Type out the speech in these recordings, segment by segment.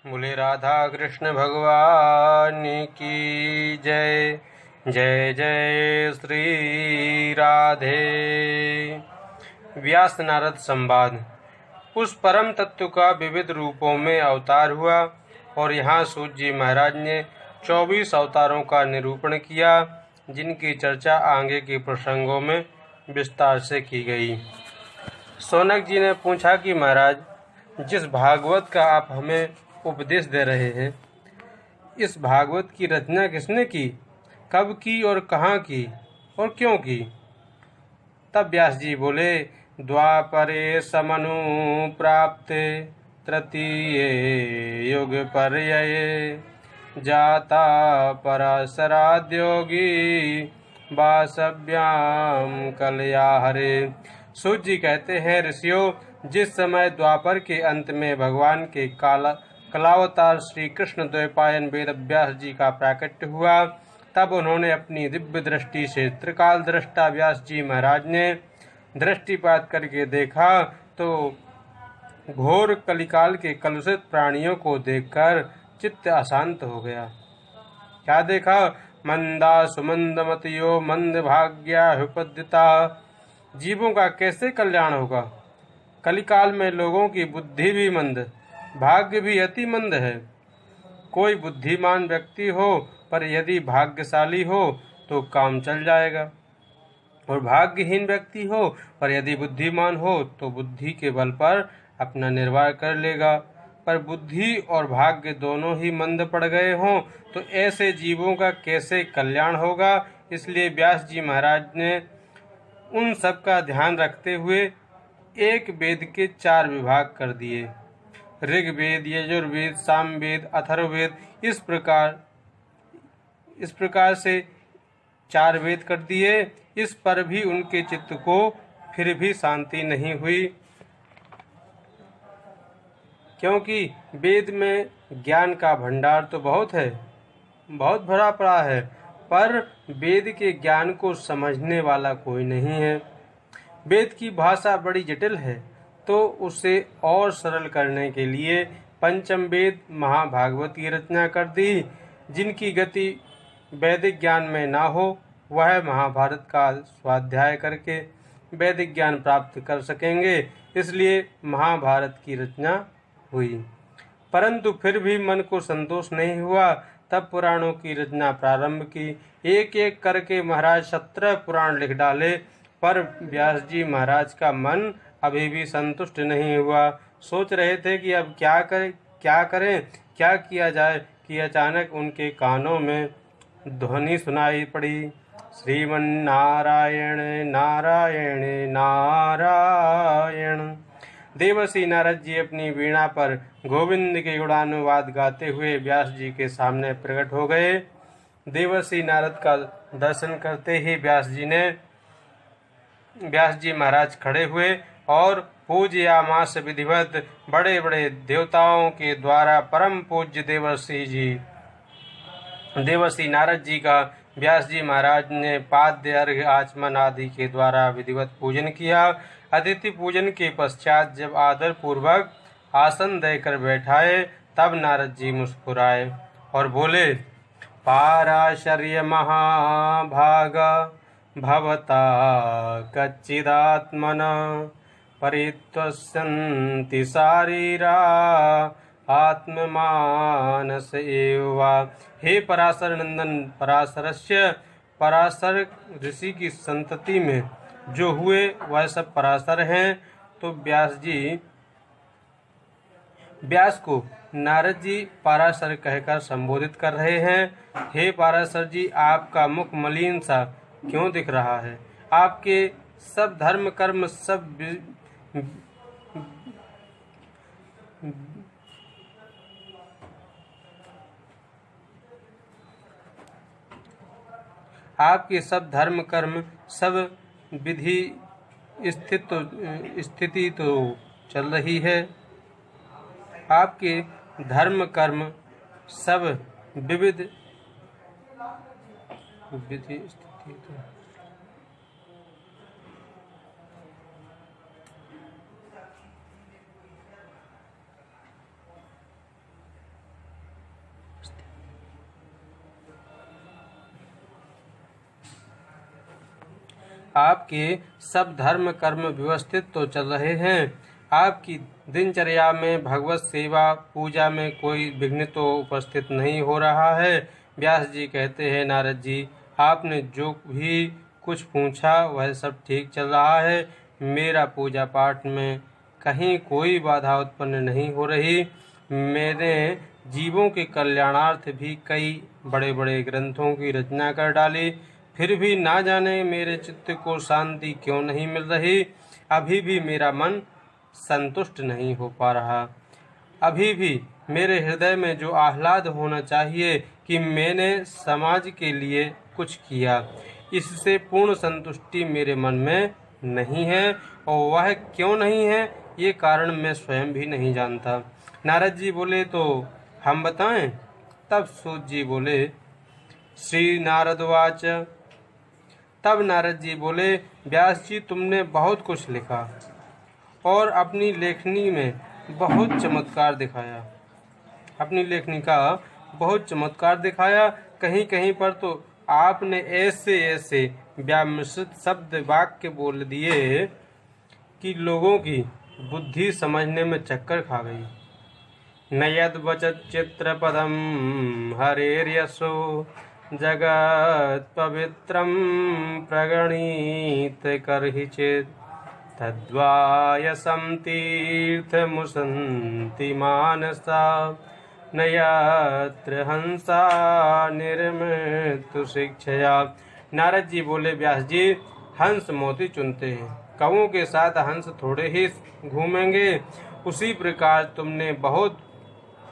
बोले राधा कृष्ण भगवान की जय। जय जय श्री राधे। व्यास नारद संवाद। उस परम तत्व का विविध रूपों में अवतार हुआ और यहाँ सूत जी महाराज ने 24 अवतारों का निरूपण किया, जिनकी चर्चा आगे के प्रसंगों में विस्तार से की गई। सौनक जी ने पूछा कि महाराज, जिस भागवत का आप हमें उपदेश दे रहे हैं, इस भागवत की रचना किसने की, कब की और कहाँ की और क्यों की? तब व्यास जी बोले, द्वापरे समनु प्राप्ते तृतीये युग पर्यये जाता पराशराद्योगी वासव्याम कलयाहरे। सूत जी कहते हैं, ऋषियों, जिस समय द्वापर के अंत में भगवान के कलावतार श्री कृष्ण द्वैपायन वेद व्यास जी का प्राकट्य हुआ, तब उन्होंने अपनी दिव्य दृष्टि से त्रिकाल दृष्टा व्यास जी महाराज ने दृष्टिपात करके देखा तो घोर कलिकाल के कलुषित प्राणियों को देखकर चित्त अशांत हो गया। क्या देखा? मंदा सुमंदमतियो मंद भाग्या हुपदिता। जीवों का कैसे कल्याण होगा? कलिकाल में लोगों की बुद्धि भी मंद, भाग्य भी अति मंद है। कोई बुद्धिमान व्यक्ति हो पर यदि भाग्यशाली हो तो काम चल जाएगा, और भाग्यहीन व्यक्ति हो पर यदि बुद्धिमान हो तो बुद्धि के बल पर अपना निर्वाह कर लेगा। पर बुद्धि और भाग्य दोनों ही मंद पड़ गए हों तो ऐसे जीवों का कैसे कल्याण होगा? इसलिए व्यास जी महाराज ने उन सब का ध्यान रखते हुए एक वेद के 4 विभाग कर दिए। ऋग्वेद, यजुर्वेद, सामवेद, अथर्ववेद, इस प्रकार से 4 वेद कर दिए। इस पर भी उनके चित्त को फिर भी शांति नहीं हुई, क्योंकि वेद में ज्ञान का भंडार तो बहुत है, बहुत भरा पड़ा है, पर वेद के ज्ञान को समझने वाला कोई नहीं है। वेद की भाषा बड़ी जटिल है, तो उसे और सरल करने के लिए पंचम वेद महाभागवत की रचना कर दी। जिनकी गति वैदिक ज्ञान में ना हो, वह महाभारत का स्वाध्याय करके वैदिक ज्ञान प्राप्त कर सकेंगे, इसलिए महाभारत की रचना हुई। परंतु फिर भी मन को संतोष नहीं हुआ, तब पुराणों की रचना प्रारंभ की। एक एक करके महाराज 17 पुराण लिख डाले, पर व्यास जी महाराज का मन अभी भी संतुष्ट नहीं हुआ। सोच रहे थे कि अब क्या करें, क्या किया जाए कि अचानक उनके कानों में ध्वनि सुनाई पड़ी, श्रीमन्नारायण नारायण नारायण। देवर्षि नारद जी अपनी वीणा पर गोविंद के गुणानुवाद गाते हुए व्यास जी के सामने प्रकट हो गए। देवर्षि नारद का दर्शन करते ही व्यास जी महाराज खड़े हुए और पूज्यामास विधिवत बड़े बड़े देवताओं के द्वारा परम पूज्य देवर्षि नारद जी का व्यास जी महाराज ने पाद्य, अर्घ्य, आचमन आदि के द्वारा विधिवत पूजन किया। अतिथि पूजन के पश्चात जब आदर पूर्वक आसन देकर बैठाए, तब नारद जी मुस्कुराए और बोले, पाराशर्य महाभागा भवता कच्चिदात्मना परित्वस्यन्ति शारीरा आत्ममानस एव। हे पराशर नंदन, पराशर ऋषि की संतति में जो हुए वह सब पराशर हैं। तो व्यास को नारद जी पराशर कहकर संबोधित कर रहे हैं। हे पराशर जी, आपका मुख मलिन सा क्यों दिख रहा है? आपके सब धर्म कर्म सब विधि स्थिति तो चल रही है। आपके धर्म कर्म सब विविध विधि स्थिति तो आपके सब धर्म कर्म व्यवस्थित तो चल रहे हैं, आपकी दिनचर्या में भगवत सेवा पूजा में कोई विघ्न तो उपस्थित नहीं हो रहा है। व्यास जी कहते हैं, नारद जी, आपने जो भी कुछ पूछा वह सब ठीक चल रहा है। मेरा पूजा पाठ में कहीं कोई बाधा उत्पन्न नहीं हो रही। मैंने जीवों के कल्याणार्थ भी कई बड़े बड़े ग्रंथों की रचना कर डाली, फिर भी ना जाने मेरे चित्त को शांति क्यों नहीं मिल रही। अभी भी मेरा मन संतुष्ट नहीं हो पा रहा। अभी भी मेरे हृदय में जो आह्लाद होना चाहिए कि मैंने समाज के लिए कुछ किया, इससे पूर्ण संतुष्टि मेरे मन में नहीं है, और वह क्यों नहीं है ये कारण मैं स्वयं भी नहीं जानता। नारद जी बोले, तो हम बताएं? तब सूत जी बोले, श्री नारदवाच। तब नारद जी बोले, व्यास जी, तुमने बहुत कुछ लिखा और अपनी लेखनी में बहुत चमत्कार दिखाया। अपनी लेखनी का बहुत चमत्कार दिखाया। कहीं कहीं पर तो आपने ऐसे ऐसे व्यामिश्रित शब्द वाक्य बोल दिए कि लोगों की बुद्धि समझने में चक्कर खा गई। नयद वचत चित्रपदम हरेर्यशो जगत पवित्रम प्रगणित करहिचित तद्वायसं तीर्थमुसन्ति मानसा न यत्र हंसा निर्मृत्यु शिक्षया। नारद जी बोले, व्यास जी, हंस मोती चुनते हैं, कौओं के साथ हंस थोड़े ही घूमेंगे। उसी प्रकार तुमने बहुत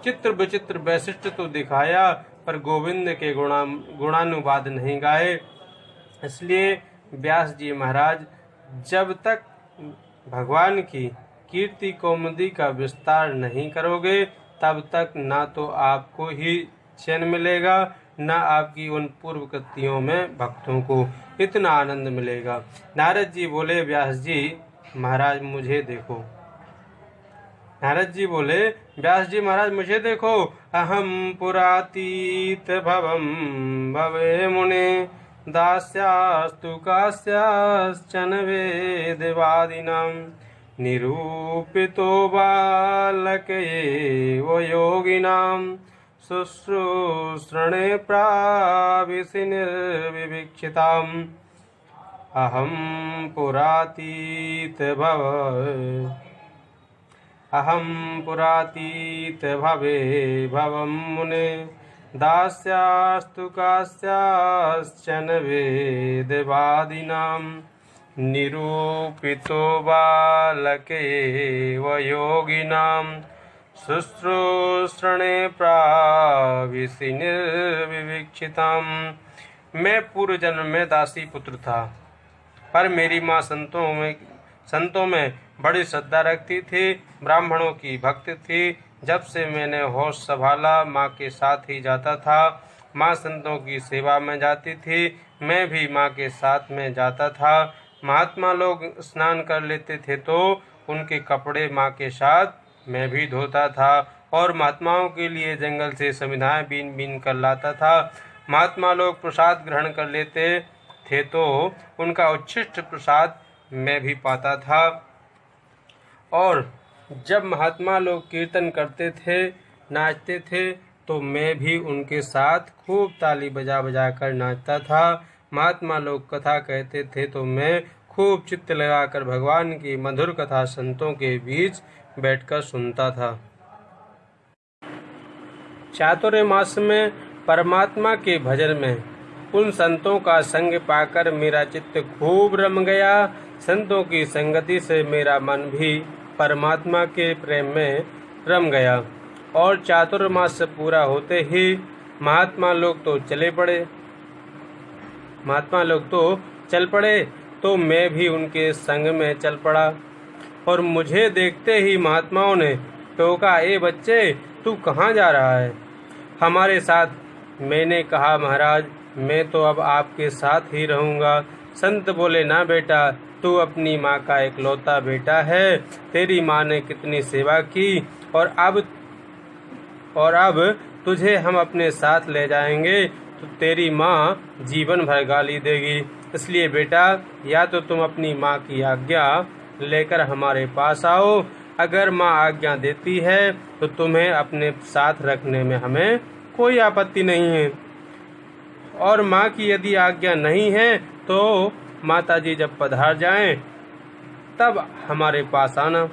चित्र विचित्र वैशिष्ट तो दिखाया, पर गोविंद के गुणानुवाद नहीं गाए। इसलिए व्यास जी महाराज, जब तक भगवान की कीर्ति कौमुदी का विस्तार नहीं करोगे, तब तक ना तो आपको ही चैन मिलेगा, न आपकी उन पूर्व कृतियों में भक्तों को इतना आनंद मिलेगा। नारद जी बोले, व्यास जी महाराज मुझे देखो। नारद जी बोले, व्यास जी महाराज मुझे देखो। अहम पुरातीत भवम भवे मुने दास्यास्तु कास्याश्चन वेदवादिनां निरूपितो बालक एव योगिनां शुश्रूषणे प्राविशि निर्विवीक्षिताम्। अहम पुरातीत भवे भवं मुने दास्यास्तु कास्याश्चन वेदवादिनां निरूपितो बालक एव योगिनां शुश्रूषणे प्राविशि निर्विवीक्षिताम्। मैं पूर्व जन्म में दासी पुत्र था, पर मेरी माँ संतों में बड़ी श्रद्धा रखती थी, ब्राह्मणों की भक्त थी। जब से मैंने होश संभाला, माँ के साथ ही जाता था। माँ संतों की सेवा में जाती थी, मैं भी माँ के साथ में जाता था। महात्मा लोग स्नान कर लेते थे तो उनके कपड़े माँ के साथ मैं भी धोता था, और महात्माओं के लिए जंगल से समिधाएं बीन बीन कर लाता था। महात्मा लोग प्रसाद ग्रहण कर लेते थे तो उनका उच्छिष्ट प्रसाद मैं भी पाता था। और जब महात्मा लोग कीर्तन करते थे, नाचते थे, तो मैं भी उनके साथ खूब ताली बजा बजा कर नाचता था। महात्मा लोग कथा कहते थे तो मैं खूब चित्त लगाकर भगवान की मधुर कथा संतों के बीच बैठकर सुनता था। चातुर्मास में परमात्मा के भजन में उन संतों का संग पाकर मेरा चित्त खूब रम गया। संतों की संगति से मेरा मन भी परमात्मा के प्रेम में रम गया, और चातुर्मास पूरा होते ही महात्मा लोग तो चल पड़े, तो मैं भी उनके संग में चल पड़ा। और मुझे देखते ही महात्माओं ने टोका, ए बच्चे, तू कहाँ जा रहा है? हमारे साथ। मैंने कहा, महाराज मैं तो अब आपके साथ ही रहूँगा। संत बोले, ना बेटा, तू अपनी माँ का इकलौता बेटा है। तेरी माँ ने कितनी सेवा की, और अब तुझे हम अपने साथ ले जाएंगे तो तेरी माँ जीवन भर गाली देगी, इसलिए बेटा, या तो तुम अपनी माँ की आज्ञा लेकर हमारे पास आओ। अगर माँ आज्ञा देती है तो तुम्हें अपने साथ रखने में हमें कोई आपत्ति नहीं है, और माँ की यदि आज्ञा नहीं है तो माताजी जब पधार जाएं तब हमारे पास आना।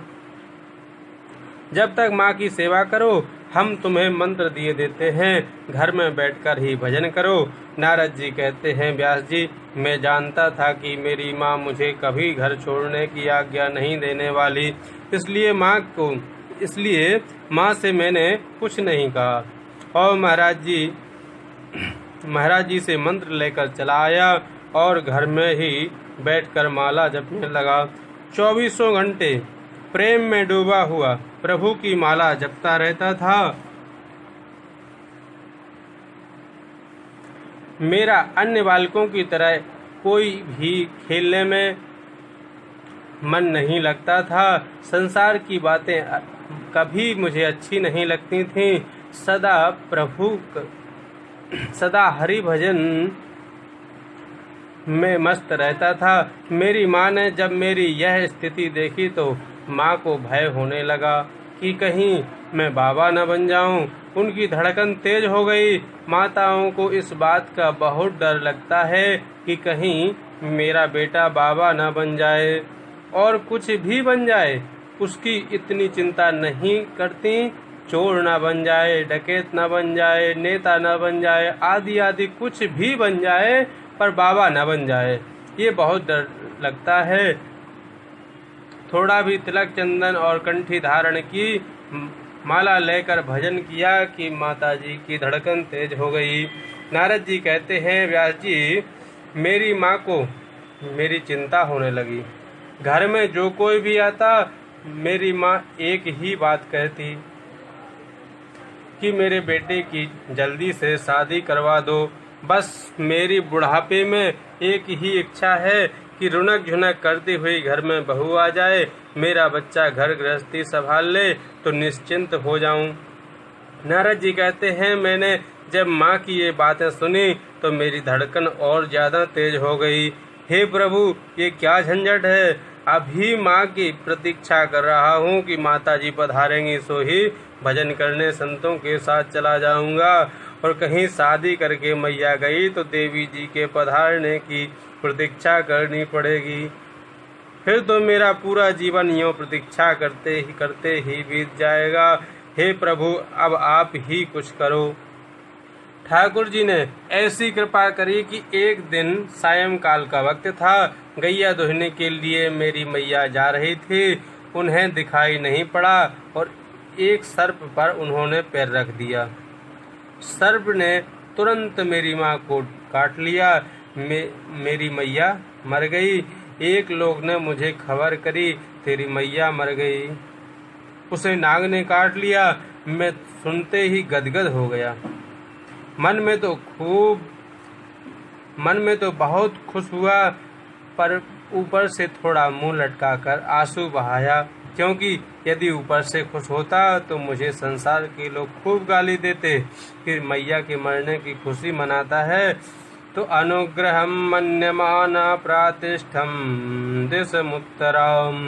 जब तक माँ की सेवा करो हम तुम्हें मंत्र दिए देते हैं, घर में बैठकर ही भजन करो। नारद जी कहते हैं, व्यास जी, मैं जानता था कि मेरी माँ मुझे कभी घर छोड़ने की आज्ञा नहीं देने वाली, इसलिए माँ से मैंने कुछ नहीं कहा और महाराज जी से मंत्र लेकर चला आया और घर में ही बैठकर माला जपने लगा। 24 घंटे प्रेम में डूबा हुआ प्रभु की माला जपता रहता था। मेरा अन्य बालकों की तरह कोई भी खेलने में मन नहीं लगता था। संसार की बातें कभी मुझे अच्छी नहीं लगती थीं। सदा हरि भजन में मस्त रहता था। मेरी माँ ने जब मेरी यह स्थिति देखी तो माँ को भय होने लगा कि कहीं मैं बाबा न बन जाऊं। उनकी धड़कन तेज हो गई। माताओं को इस बात का बहुत डर लगता है कि कहीं मेरा बेटा बाबा न बन जाए और कुछ भी बन जाए उसकी इतनी चिंता नहीं करती। चोर न बन जाए, डकैत न बन जाए, नेता न बन जाए, आदि आदि कुछ भी बन जाए पर बाबा न बन जाए, ये बहुत डर लगता है। थोड़ा भी तिलक चंदन और कंठी धारण की, माला लेकर भजन किया कि माताजी की धड़कन तेज हो गई। नारद जी कहते हैं, व्यास जी, मेरी माँ को मेरी चिंता होने लगी। घर में जो कोई भी आता मेरी माँ एक ही बात कहती कि मेरे बेटे की जल्दी से शादी करवा दो। बस मेरी बुढ़ापे में एक ही इच्छा है कि रुनक झुनक करती हुई घर में बहू आ जाए, मेरा बच्चा घर गृहस्थी संभाल ले तो निश्चिंत हो जाऊं। नारद जी कहते हैं, मैंने जब माँ की ये बातें सुनी तो मेरी धड़कन और ज्यादा तेज हो गई। हे प्रभु, ये क्या झंझट है। अभी माँ की प्रतीक्षा कर रहा हूँ कि माताजी पधारेंगी, सो ही भजन करने संतों के साथ चला जाऊंगा। और कहीं शादी करके मैया गई तो देवी जी के पधारने की प्रतीक्षा करनी पड़ेगी। फिर तो मेरा पूरा जीवन यूं प्रतीक्षा करते ही बीत जाएगा। हे प्रभु, अब आप ही कुछ करो। ठाकुर जी ने ऐसी कृपा करी कि एक दिन सायंकाल का वक्त था। गैया दुहने के लिए मेरी मैया जा रही थी। उन्हें दिखाई नहीं पड़ा और एक सर्प पर उन्होंने पैर रख दिया। सर्प ने तुरंत मेरी माँ को काट लिया। मेरी मैया मर गई। एक लोग ने मुझे खबर करी, तेरी मैया मर गई, उसे नाग ने काट लिया। मैं सुनते ही गदगद हो गया। मन में तो बहुत खुश हुआ, पर ऊपर से थोड़ा मुंह लटकाकर आंसू बहाया, क्योंकि यदि ऊपर से खुश होता तो मुझे संसार के लोग खूब गाली देते कि मैया के मरने की खुशी मनाता है। तो अनुग्रहम मन्यमाना प्रातिष्ठम दिशमुत्तरम,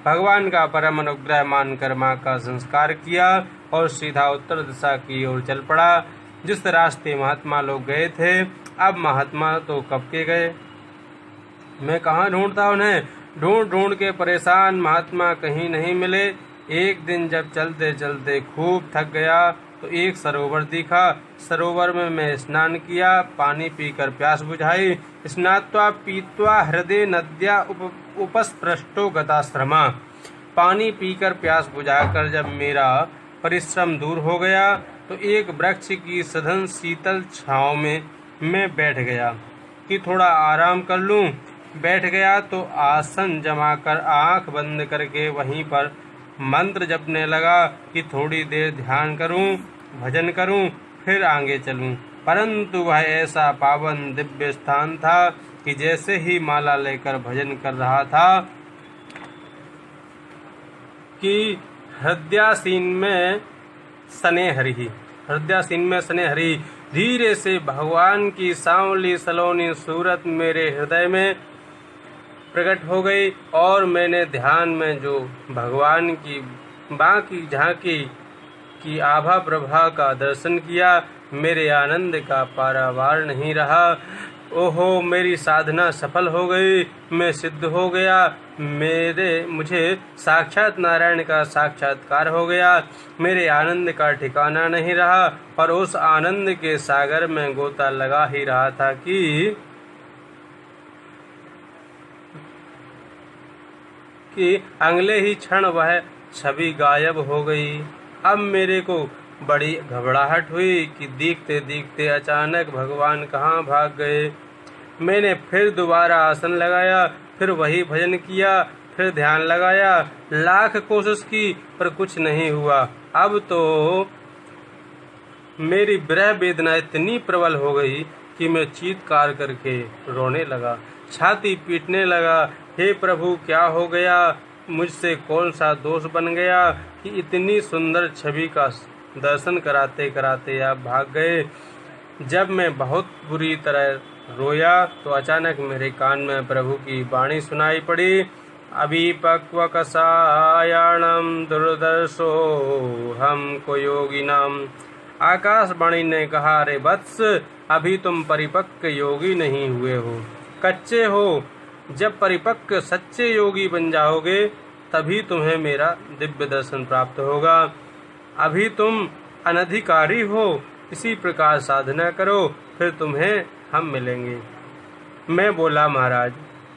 भगवान का परम अनुग्रह मानकर माँ का संस्कार किया और सीधा उत्तर दिशा की ओर चल पड़ा। जिस रास्ते महात्मा लोग गए थे, अब महात्मा तो कब के गए, मैं कहाँ ढूंढता उन्हें। ढूंढ के परेशान महात्मा कहीं नहीं मिले। एक दिन जब चलते चलते खूब थक गया तो एक सरोवर दिखा। सरोवर में मैं स्नान किया, पानी पीकर प्यास बुझाई। स्नात्वा पीत्वा हृदय नद्या उपस्पृष्टो गताश्रमा, पानी पीकर प्यास बुझाकर जब मेरा परिश्रम दूर हो गया तो एक वृक्ष की सघन शीतल छांव में मैं बैठ गया कि थोड़ा आराम कर लूं। बैठ गया तो आसन जमाकर आंख बंद करके वहीं पर मंत्र जपने लगा कि थोड़ी देर ध्यान करूं, भजन करूं, फिर आगे चलूं। परंतु वह ऐसा पावन दिव्य स्थान था कि जैसे ही माला लेकर भजन कर रहा था कि हृदयासीन में स्नेहरी धीरे से भगवान की सांवली सलोनी सूरत मेरे हृदय में प्रकट हो गई और मैंने ध्यान में जो भगवान की बाकी झांकी की आभा प्रभा का दर्शन किया, मेरे आनंद का पारावार नहीं रहा। ओहो, मेरी साधना सफल हो गई, मैं सिद्ध हो गया, मुझे साक्षात नारायण का साक्षात्कार हो गया। मेरे आनंद का ठिकाना नहीं रहा और उस आनंद के सागर में गोता लगा ही रहा था कि अगले ही क्षण वह छवि गायब हो गई। अब मेरे को बड़ी घबराहट हुई कि दिखते दिखते अचानक भगवान कहाँ भाग गए। मैंने फिर दोबारा आसन लगाया, फिर वही भजन किया, फिर ध्यान लगाया, लाख कोशिश की पर कुछ नहीं हुआ। अब तो मेरी विरह वेदना इतनी प्रबल हो गई कि मैं चीत्कार करके रोने लगा, छाती पीटने लगा। हे प्रभु, क्या हो गया? मुझसे कौन सा दोष बन गया कि इतनी सुंदर छवि का दर्शन कराते कराते आप भाग गए। जब मैं बहुत बुरी तरह रोया तो अचानक मेरे कान में प्रभु की वाणी सुनाई पड़ी। अभिपक्व कसायाणम दुर्दर्शो हमको योगिनाम। आकाशवाणी ने कहा, अरे वत्स, अभी तुम परिपक्व योगी नहीं हुए हो, कच्चे हो। जब परिपक्व सच्चे योगी बन जाओगे तभी तुम्हें मेरा दिव्य दर्शन प्राप्त होगा। अभी तुम अनधिकारी हो, इसी प्रकार साधना करो, फिर तुम्हें हम मिलेंगे। मैं बोला, महाराज,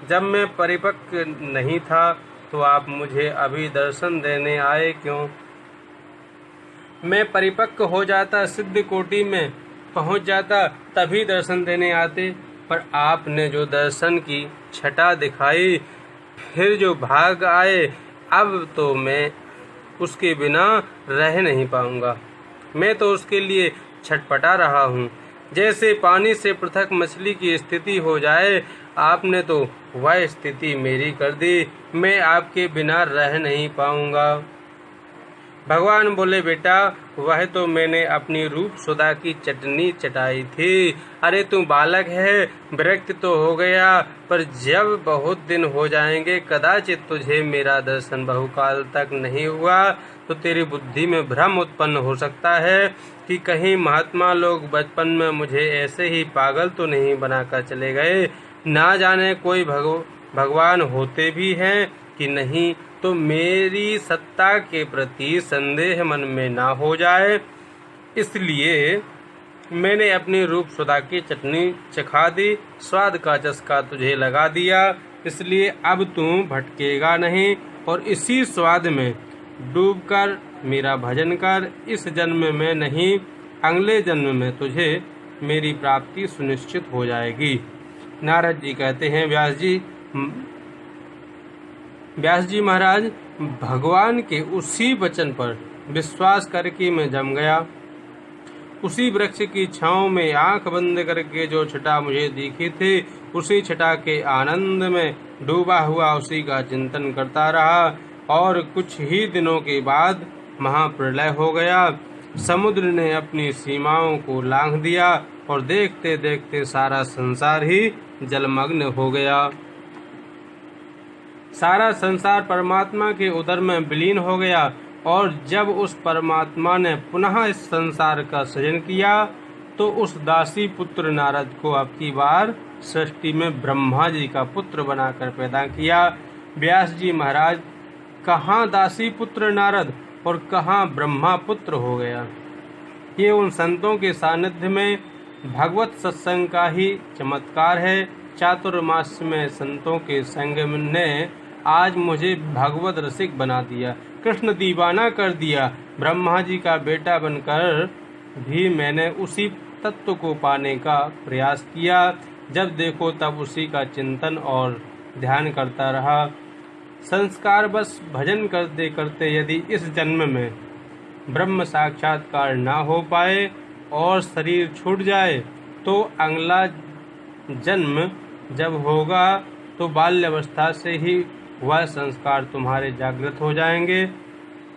जब मैं परिपक्व नहीं था तो आप मुझे अभी दर्शन देने आए क्यों? मैं परिपक्व हो जाता, सिद्ध कोटि में पहुंच जाता, तभी दर्शन देने आते। पर आपने जो दर्शन की छटा दिखाई, फिर जो भाग आए, अब तो मैं उसके बिना रह नहीं पाऊंगा। मैं तो उसके लिए छटपटा रहा हूँ। जैसे पानी से पृथक मछली की स्थिति हो जाए, आपने तो वह स्थिति मेरी कर दी। मैं आपके बिना रह नहीं पाऊंगा। भगवान बोले, बेटा, वह तो मैंने अपनी रूप सुधा की चटनी चटाई थी। अरे तू बालक है, विरक्त तो हो गया, पर जब बहुत दिन हो जाएंगे, कदाचित तुझे मेरा दर्शन बहुकाल तक नहीं हुआ तो तेरी बुद्धि में भ्रम उत्पन्न हो सकता है कि कहीं महात्मा लोग बचपन में मुझे ऐसे ही पागल तो नहीं बनाकर चले गए। ना जाने कोई भगवान होते भी हैं कि नहीं, तो मेरी सत्ता के प्रति संदेह मन में ना हो जाए, इसलिए मैंने अपनी रूप सुधा की चटनी चखा दी, स्वाद का चस्का तुझे लगा दिया। इसलिए अब तू भटकेगा नहीं और इसी स्वाद में डूबकर मेरा भजन कर। इस जन्म में नहीं, अगले जन्म में तुझे मेरी प्राप्ति सुनिश्चित हो जाएगी। नारद जी कहते हैं, व्यास जी महाराज, भगवान के उसी वचन पर विश्वास करके मैं जम गया। उसी वृक्ष की छांव में आंख बंद करके जो छटा मुझे दिखी थी, उसी छटा के आनंद में डूबा हुआ उसी का चिंतन करता रहा। और कुछ ही दिनों के बाद महाप्रलय हो गया। समुद्र ने अपनी सीमाओं को लांघ दिया और देखते देखते सारा संसार ही जलमग्न हो गया। सारा संसार परमात्मा के उदर में विलीन हो गया। और जब उस परमात्मा ने पुनः इस संसार का सृजन किया तो उस दासी पुत्र नारद को अब की बार सृष्टि में ब्रह्मा जी का पुत्र बनाकर पैदा किया। व्यास जी महाराज, कहाँ दासी पुत्र नारद और कहाँ ब्रह्मा पुत्र हो गया। ये उन संतों के सानिध्य में भगवत सत्संग का ही चमत्कार है। चातुर्मास में संतों के संग ने आज मुझे भगवत रसिक बना दिया, कृष्ण दीवाना कर दिया। ब्रह्मा जी का बेटा बनकर भी मैंने उसी तत्व को पाने का प्रयास किया। जब देखो तब उसी का चिंतन और ध्यान करता रहा। संस्कार बस भजन करते करते यदि इस जन्म में ब्रह्म साक्षात्कार ना हो पाए और शरीर छूट जाए तो अगला जन्म जब होगा तो बाल्यावस्था से ही वह संस्कार तुम्हारे जागृत हो जाएंगे।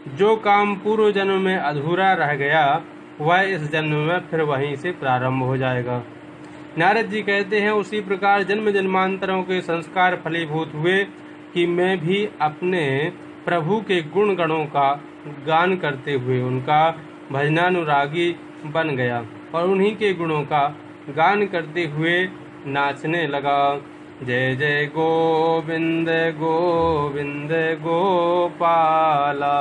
जो काम पूर्व जन्म में अधूरा रह गया वह इस जन्म में फिर वहीं से प्रारंभ हो जाएगा। नारद जी कहते हैं, उसी प्रकार जन्म जन्मांतरों के संस्कार फलीभूत हुए कि मैं भी अपने प्रभु के गुण गणों का गान करते हुए उनका भजनानुरागी बन गया और उन्हीं के गुणों का गान करते हुए नाचने लगा। जय जय गोविंद गोविंद गोपाला,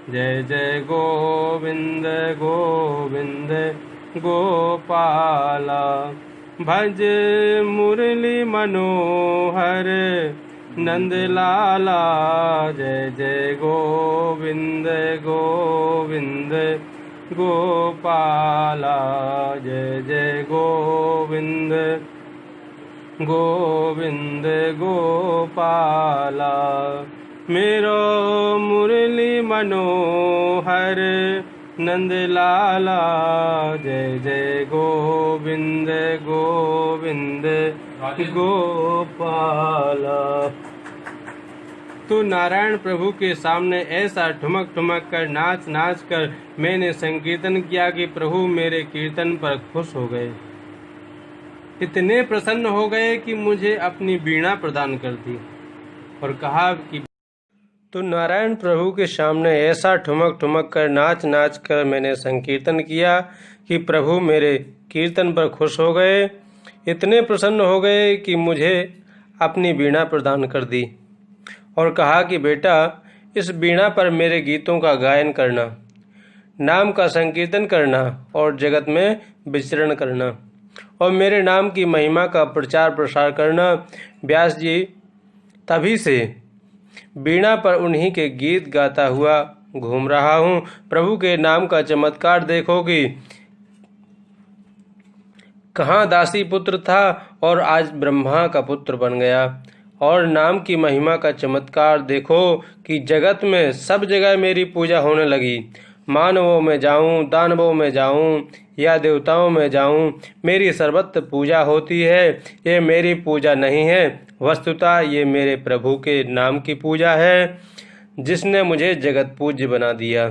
जय जय गोविंद गोविंद गोपाला। भज मुरली मनोहर नंद लाला, जय जय गोविंद गोविंद गोपाला, जय जय गोविंद गोविंद गोपाला। मेरो मुरली मनोहर नंद लाला, जय जय गोविंद गोविंद गोपाला। तो नारायण प्रभु के सामने ऐसा ठुमक ठुमक कर नाच नाच कर मैंने संकीर्तन किया कि प्रभु मेरे कीर्तन पर खुश हो गए, इतने प्रसन्न हो गए कि मुझे अपनी वीणा प्रदान कर दी और कहा कि तो नारायण प्रभु के सामने ऐसा ठुमक ठुमक कर नाच नाच कर मैंने संकीर्तन किया कि प्रभु मेरे कीर्तन पर खुश हो गए, इतने प्रसन्न हो गए कि मुझे अपनी वीणा प्रदान कर दी और कहा कि बेटा, इस वीणा पर मेरे गीतों का गायन करना, नाम का संकीर्तन करना और जगत में विचरण करना और मेरे नाम की महिमा का प्रचार प्रसार करना। व्यास जी तभी से वीणा पर उन्हीं के गीत गाता हुआ घूम रहा हूँ। प्रभु के नाम का चमत्कार देखो कि कहाँ दासी पुत्र था और आज ब्रह्मा का पुत्र बन गया, और नाम की महिमा का चमत्कार देखो कि जगत में सब जगह मेरी पूजा होने लगी। मानवों में जाऊं, दानवों में जाऊं या देवताओं में जाऊं, मेरी सर्वत्र पूजा होती है। ये मेरी पूजा नहीं है, वस्तुतः ये मेरे प्रभु के नाम की पूजा है, जिसने मुझे जगत पूज्य बना दिया।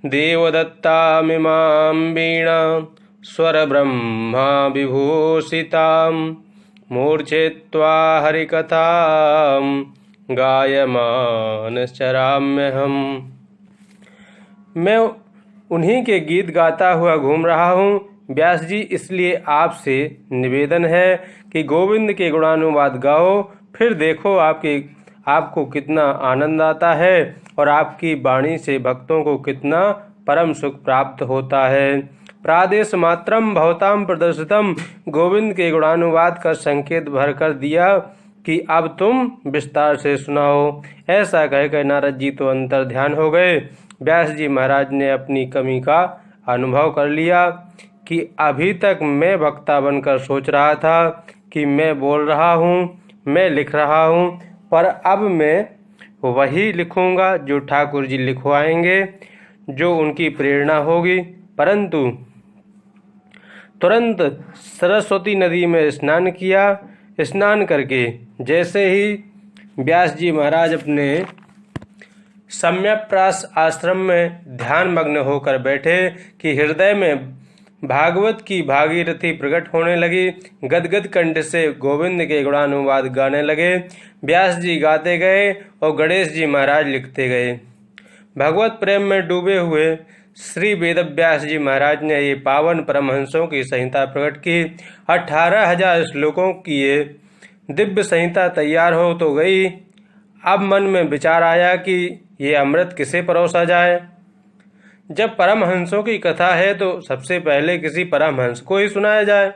देवदत्ता मिमां वीणा स्वर ब्रह्मा विभूषितां, मूर्छित्वा हरिकथां गायमानश्चराम्यहम्। मैं उन्हीं के गीत गाता हुआ घूम रहा हूँ। व्यास जी, इसलिए आपसे निवेदन है कि गोविंद के गुणानुवाद गाओ, फिर देखो आपको कितना आनंद आता है और आपकी वाणी से भक्तों को कितना परम सुख प्राप्त होता है। प्रादेश मात्रम भवताम प्रदर्शितम, गोविंद के गुणानुवाद का संकेत भर कर दिया कि अब तुम विस्तार से सुनाओ। ऐसा कहकर नारद जी तो अंतर ध्यान हो गए। व्यास जी महाराज ने अपनी कमी का अनुभव कर लिया कि अभी तक मैं वक्ता बनकर सोच रहा था कि मैं बोल रहा हूँ, मैं लिख रहा हूँ, पर अब मैं वही लिखूँगा जो ठाकुर जी लिखवाएंगे, जो उनकी प्रेरणा होगी। परंतु तुरंत सरस्वती नदी में स्नान किया। स्नान करके जैसे ही व्यास जी महाराज अपने सम्यक्प्रास आश्रम में ध्यान मग्न होकर बैठे कि हृदय में भागवत की भागीरथी प्रकट होने लगी। गदगद कंठ से गोविंद के गुणानुवाद गाने लगे। व्यास जी गाते गए और गणेश जी महाराज लिखते गए। भगवत प्रेम में डूबे हुए श्री वेदव्यास जी महाराज ने ये पावन परमहंसों की संहिता प्रकट की। 18,000 श्लोकों की ये दिव्य संहिता तैयार हो तो गई। अब मन में विचार आया कि ये अमृत किसे परोसा जाए। जब परमहंसों की कथा है तो सबसे पहले किसी परमहंस को ही सुनाया जाए।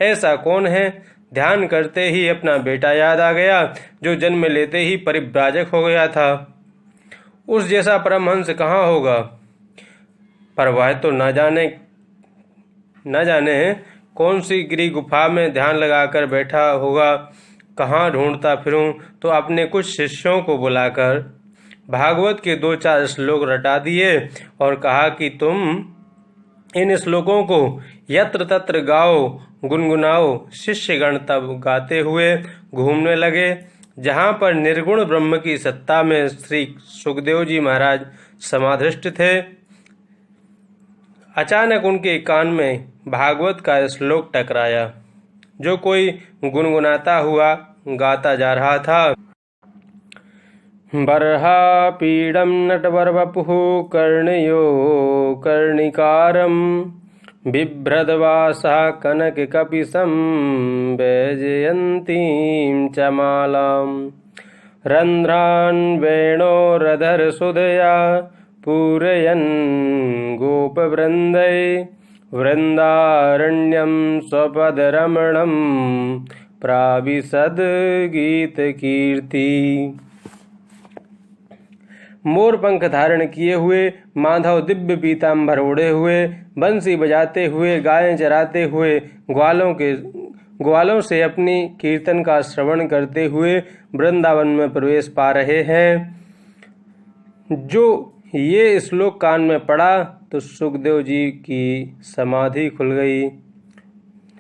ऐसा कौन है? ध्यान करते ही अपना बेटा याद आ गया, जो जन्म लेते ही परिव्राजक हो गया था। उस जैसा परमहंस कहाँ होगा? पर वह तो न जाने कौन सी गिरी गुफा में ध्यान लगाकर बैठा होगा। कहाँ ढूंढता फिरूं, तो अपने कुछ शिष्यों को बुलाकर भागवत के 2-4 श्लोक रटा दिए और कहा कि तुम इन श्लोकों को यत्र तत्र गाओ, गुनगुनाओ। शिष्यगण तब गाते हुए घूमने लगे। जहाँ पर निर्गुण ब्रह्म की सत्ता में श्री सुखदेव जी महाराज समाधिष्ठ थे, अचानक उनके कान में भागवत का श्लोक टकराया, जो कोई गुनगुनाता हुआ गाता जा रहा था। बर्हापीडं नटवरवपुः कर्णयो कर्णिकारं बिभ्रद्वासः कनककपिशं वैजयन्तीं च मालां रन्ध्रान् वेणोरधरसुधया पूरयन् गोपवृन्दै वृन्दारण्यं स्वपदरमणं प्राविशद गीतकीर्ति। मोर पंख धारण किए हुए माधव दिव्य पीताम्बर ओढ़े हुए बंसी बजाते हुए गायें चराते हुए ग्वालों से अपनी कीर्तन का श्रवण करते हुए वृंदावन में प्रवेश पा रहे हैं। जो ये श्लोक कान में पड़ा तो सुखदेव जी की समाधि खुल गई।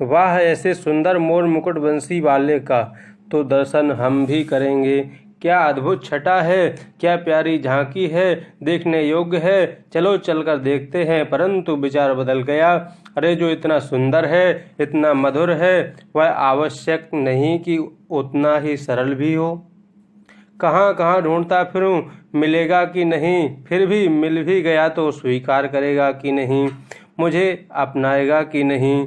वाह, ऐसे सुंदर मोर मुकुट बंसी वाले का तो दर्शन हम भी करेंगे। क्या अद्भुत छटा है, क्या प्यारी झांकी है, देखने योग्य है। चलो चलकर देखते हैं। परंतु विचार बदल गया। अरे, जो इतना सुंदर है, इतना मधुर है, वह आवश्यक नहीं कि उतना ही सरल भी हो। कहाँ कहाँ ढूंढता फिरूं, मिलेगा कि नहीं। फिर भी मिल भी गया तो स्वीकार करेगा कि नहीं, मुझे अपनाएगा कि नहीं।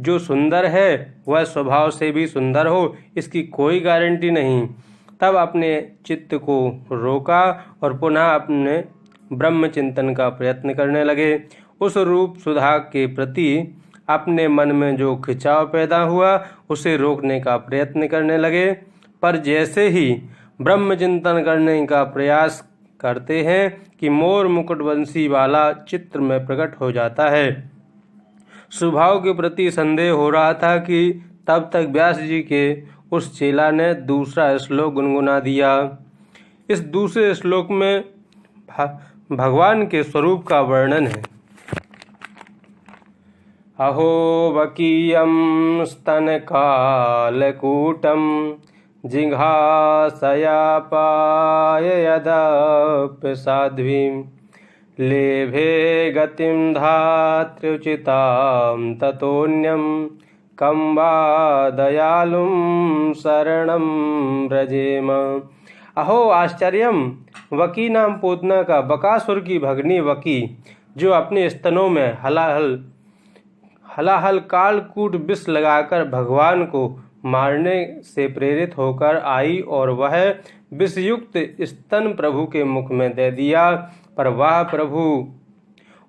जो सुंदर है वह स्वभाव से भी सुंदर हो, इसकी कोई गारंटी नहीं। तब अपने चित्त को रोका और पुनः अपने ब्रह्म चिंतन का प्रयत्न करने लगे। उस रूप सुधा के प्रति अपने मन में जो खिंचाव पैदा हुआ उसे रोकने का प्रयत्न करने लगे। पर जैसे ही ब्रह्म चिंतन करने का प्रयास करते हैं कि मोर मुकुट बंसी वाला चित्र में प्रकट हो जाता है। स्वभाव के प्रति संदेह हो रहा था कि तब तक व्यास जी के उस चेला ने दूसरा श्लोक गुनगुना दिया। इस दूसरे श्लोक में भगवान के स्वरूप का वर्णन है। अहो वकीयं स्तनकालकूटं जिघासयापाययदप्य साध्वीं लेभे गतिं धात्र्युचितां ततोऽन्यं कं वा दयालुं शरणं व्रजेम। अहो आश्चर्यम, वकी नाम पूतना का बकासुर की भगनी वकी, जो अपने स्तनों में हलाहल कालकूट विष लगाकर भगवान को मारने से प्रेरित होकर आई और वह विषयुक्त स्तन प्रभु के मुख में दे दिया। पर वह प्रभु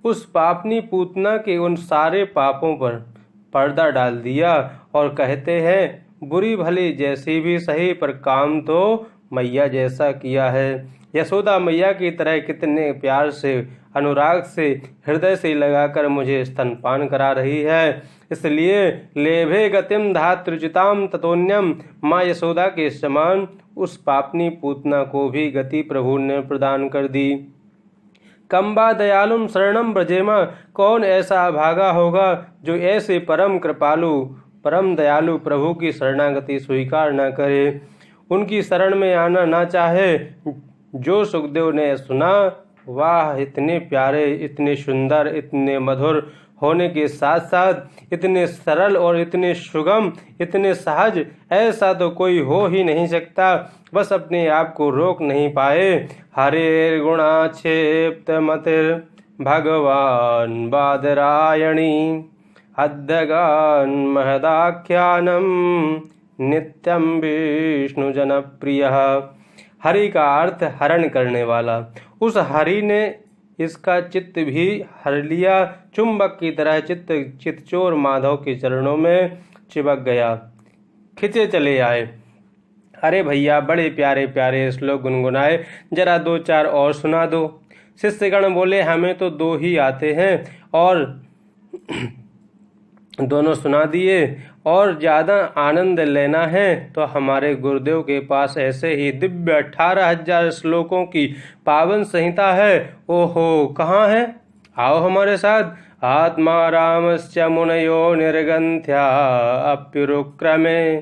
उस पापनी पूतना के उन सारे पापों पर पर्दा डाल दिया और कहते हैं, बुरी भली जैसी भी सही, पर काम तो मैया जैसा किया है। यशोदा मैया की तरह कितने प्यार से, अनुराग से, हृदय से लगाकर मुझे स्तनपान करा रही है। इसलिए लेभे गतिम धात्रुचिताम ततोन्यम, माँ यशोदा के समान उस पापनी पूतना को भी गति प्रभु ने प्रदान कर दी। कम्बा दयालुम शरणम ब्रजेमा, कौन ऐसा अभागा होगा जो ऐसे परम कृपालु परम दयालु प्रभु की शरणागति स्वीकार न करे, उनकी शरण में आना ना चाहे। जो सुखदेव ने सुना, वाह, इतने प्यारे, इतने सुंदर, इतने मधुर होने के साथ साथ इतने सरल और इतने सुगम, इतने सहज, ऐसा तो कोई हो ही नहीं सकता। बस अपने आप को रोक नहीं पाए। हरे गुणाक्षेप्त मतिर भगवान बादरायणी अद्यगान महदाख्यानम नित्यम विष्णु जनप्रिय। हरि का अर्थ हरण करने वाला। उस हरि ने इसका चित्त भी हर लिया। चुंबक की तरह चितचोर माधव के चरणों में चिपक गया, खिंचे चले आए। अरे भैया, बड़े प्यारे प्यारे श्लोक गुनगुनाए, जरा दो चार और सुना दो। शिष्यगण बोले, हमें तो दो ही आते हैं और दोनों सुना दिए। और ज़्यादा आनंद लेना है तो हमारे गुरुदेव के पास ऐसे ही दिव्य 18,000 श्लोकों की पावन संहिता है। ओहो, कहाँ है? आओ हमारे साथ। आत्मा रामस्य मुनयो निर्गंथ्या अप्युरुक्रमे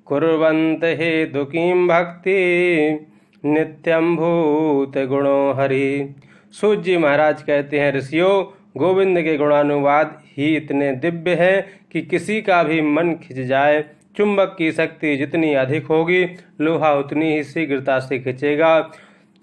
कुर्वन्त हे दुखीं भक्ति नित्यं भूत गुणो हरि। सूत जी महाराज कहते हैं, ऋषियों, गोविंद के गुणानुवाद ही इतने दिव्य हैं कि किसी का भी मन खिंच जाए। चुंबक की शक्ति जितनी अधिक होगी, लोहा उतनी ही शीघ्रता से खिंचेगा।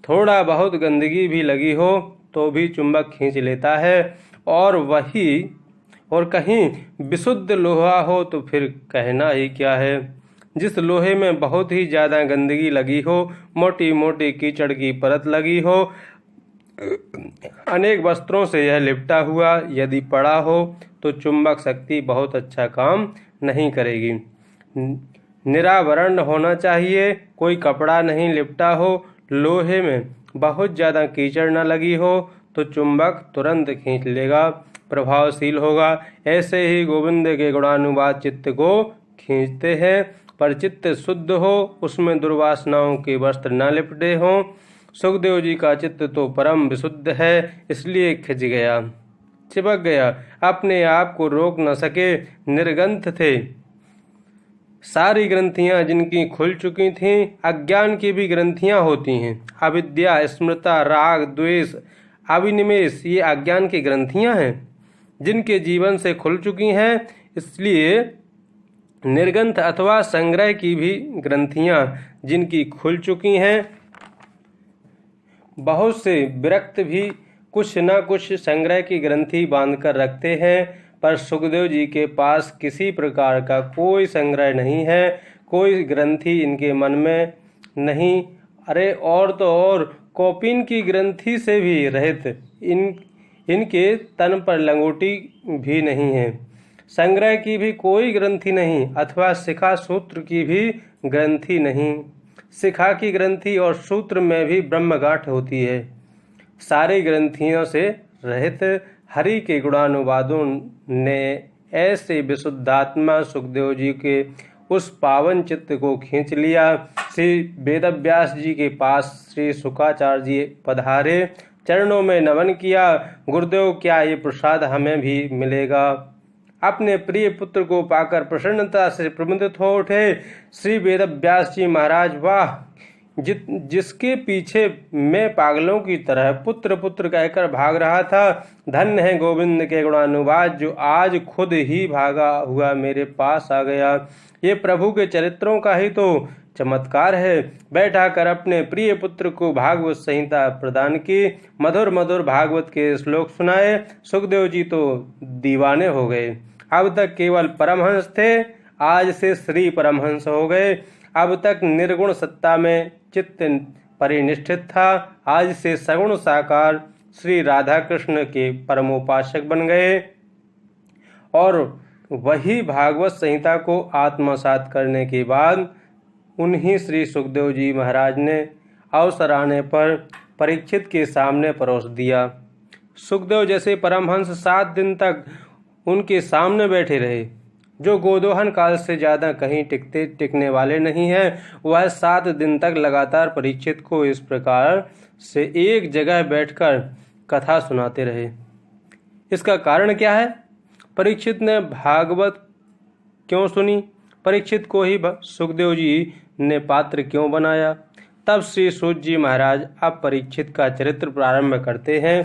थोड़ा बहुत गंदगी भी लगी हो तो भी चुंबक खींच लेता है, और कहीं विशुद्ध लोहा हो तो फिर कहना ही क्या है। जिस लोहे में बहुत ही ज्यादा गंदगी लगी हो, मोटी मोटी कीचड़ की परत लगी हो, अनेक वस्त्रों से यह लिपटा हुआ यदि पड़ा हो, तो चुंबक शक्ति बहुत अच्छा काम नहीं करेगी। निरावरण होना चाहिए, कोई कपड़ा नहीं लिपटा हो, लोहे में बहुत ज्यादा कीचड़ न लगी हो, तो चुंबक तुरंत खींच लेगा, प्रभावशील होगा। ऐसे ही गोविंद के गुणानुवाद चित्त को खींचते हैं, पर चित्त शुद्ध हो, उसमें दुर्वासनाओं के वस्त्र न लिपटे हों। सुखदेव जी का चित्त तो परम विशुद्ध है, इसलिए खिंच गया, चिपक गया, अपने आप को रोक न सके, निर्गंथ थे। सारी ग्रंथियां जिनकी खुल चुकी थीं, अज्ञान की भी ग्रंथियां होती हैं। अविद्या, स्मृता, राग, द्वेष, अविनिमेष, ये अज्ञान की ग्रंथियां हैं जिनके जीवन से खुल चुकी हैं। इसलिए निर्गंथ अथवा संग्रह की भी ग्रंथियां जिनकी खुल चुकी हैं। बहुत से विरक्त भी कुछ न कुछ संग्रह की ग्रंथि बांधकर रखते हैं, पर सुखदेव जी के पास किसी प्रकार का कोई संग्रह नहीं है, कोई ग्रंथि इनके मन में नहीं। अरे और तो और कौपीन की ग्रंथि से भी रहित इनके तन पर लंगोटी भी नहीं है। संग्रह की भी कोई ग्रंथि नहीं, अथवा शिखा सूत्र की भी ग्रंथि नहीं। शिखा की ग्रंथि और सूत्र में भी ब्रह्मगाठ होती है। सारी ग्रंथियों से रहित हरि के गुणानुवादों ने ऐसे विशुद्धात्मा सुखदेव जी के उस पावन चित्त को खींच लिया। श्री वेदव्यास जी के पास श्री शुकाचार्य जी पधारे, चरणों में नमन किया। गुरुदेव, क्या ये प्रसाद हमें भी मिलेगा? अपने प्रिय पुत्र को पाकर प्रसन्नता से प्रमुदित हो उठे। श्री वेदव्यास जी महाराज, वाह, जिसके पीछे मैं पागलों की तरह पुत्र पुत्र कहकर भाग रहा था, धन्य है गोविंद के गुणानुवाद, जो आज खुद ही भागा हुआ मेरे पास आ गया। ये प्रभु के चरित्रों का ही तो चमत्कार है। बैठा कर अपने प्रिय पुत्र को भागवत संहिता प्रदान की, मधुर मधुर भागवत के श्लोक सुनाए। सुखदेव जी तो दीवाने हो गए। अब तक केवल परमहंस थे, आज से श्री परमहंस हो गए। अब तक निर्गुण सत्ता में चित्त परिनिष्ठित था, आज से सगुण साकार श्री राधा कृष्ण के परमोपासक बन गए। और वही भागवत संहिता को आत्मसात करने के बाद उन्हीं श्री सुखदेव जी महाराज ने अवसर आने पर परीक्षित के सामने परोस दिया। सुखदेव जैसे परमहंस 7 दिन तक उनके सामने बैठे रहे। जो गोदोहन काल से ज्यादा कहीं टिकने वाले नहीं है, वह 7 दिन तक लगातार परीक्षित को इस प्रकार से एक जगह बैठकर कथा सुनाते रहे। इसका कारण क्या है? परीक्षित ने भागवत क्यों सुनी? परीक्षित को ही सुखदेव जी ने पात्र क्यों बनाया? तब श्री सूत जी महाराज अब परीक्षित का चरित्र प्रारंभ करते हैं।